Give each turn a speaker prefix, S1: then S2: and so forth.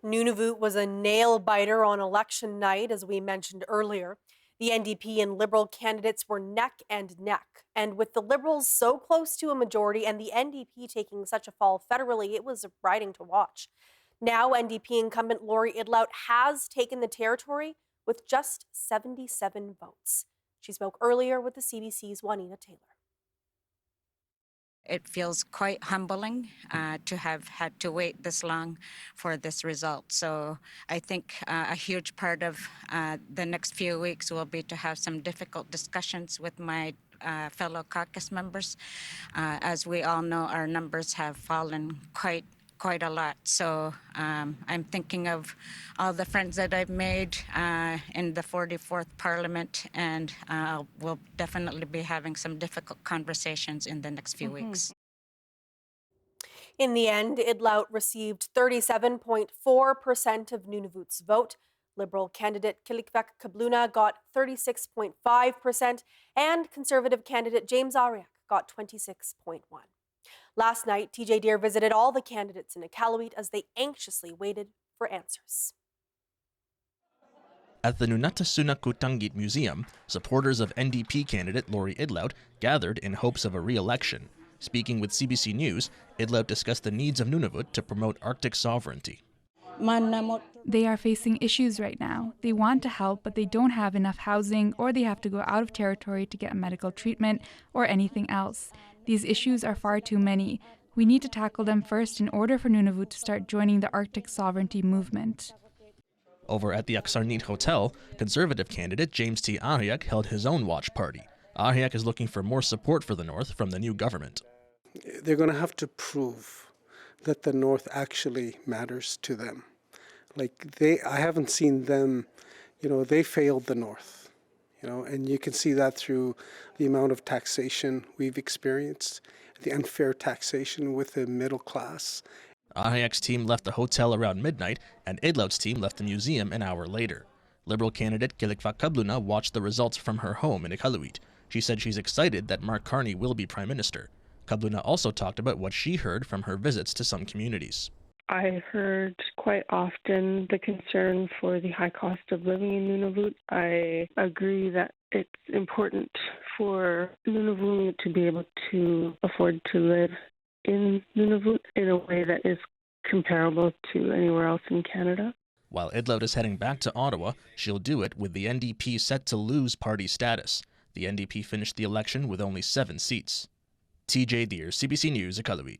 S1: Nunavut was a nail-biter on election night, as we mentioned earlier. The NDP and Liberal candidates were neck and neck. And with the Liberals so close to a majority and the NDP taking such a fall federally, it was a riding to watch. Now, NDP incumbent Lori Idlout has taken the territory with just 77 votes. She spoke earlier with the CBC's Juanita Taylor.
S2: It feels quite humbling to have had to wait this long for this result. So I think a huge part of the next few weeks will be to have some difficult discussions with my fellow caucus members. As we all know, our numbers have fallen quite a lot. So I'm thinking of all the friends that I've made in the 44th Parliament, and we'll definitely be having some difficult conversations in the next few weeks.
S1: In the end, Idlout received 37.4% of Nunavut's vote. Liberal candidate Kilikvek Kabluna got 36.5%, and Conservative candidate James Ariak got 26.1%. Last night, TJ Deer visited all the candidates in iqaluit as they anxiously waited for answers.
S3: At the Nunatasuna Kutangit Museum, supporters of NDP candidate Lori Idlout gathered in hopes of a re-election. Speaking with CBC News, Idlout discussed the needs of Nunavut to promote Arctic sovereignty.
S4: They are facing issues right now. They want to help, but they don't have enough housing, or they have to go out of territory to get medical treatment or anything else. These issues are far too many. We need to tackle them first in order for Nunavut to start joining the Arctic sovereignty movement.
S3: Over at the Aksarnit Hotel, Conservative candidate James T. Ariak held his own watch party. Ariak is looking for more support for the North from the new government.
S5: They're going to have to prove that the North actually matters to them. I haven't seen them, they failed the North, and you can see that through the amount of taxation we've experienced, the unfair taxation with the middle class.
S3: Ariak's team left the hotel around midnight, and Idlout's team left the museum an hour later. Liberal candidate Kilikvek Kabluna watched the results from her home in iqaluit. She said she's excited that Mark Carney will be Prime Minister. Kabluna also talked about what she heard from her visits to some communities.
S6: I heard quite often the concern for the high cost of living in Nunavut. I agree that it's important for Nunavut to be able to afford to live in Nunavut in a way that is comparable to anywhere else in Canada.
S3: While Idlout is heading back to Ottawa, she'll do it with the NDP set to lose party status. The NDP finished the election with only 7 seats. TJ Deer, CBC News, iqaluit.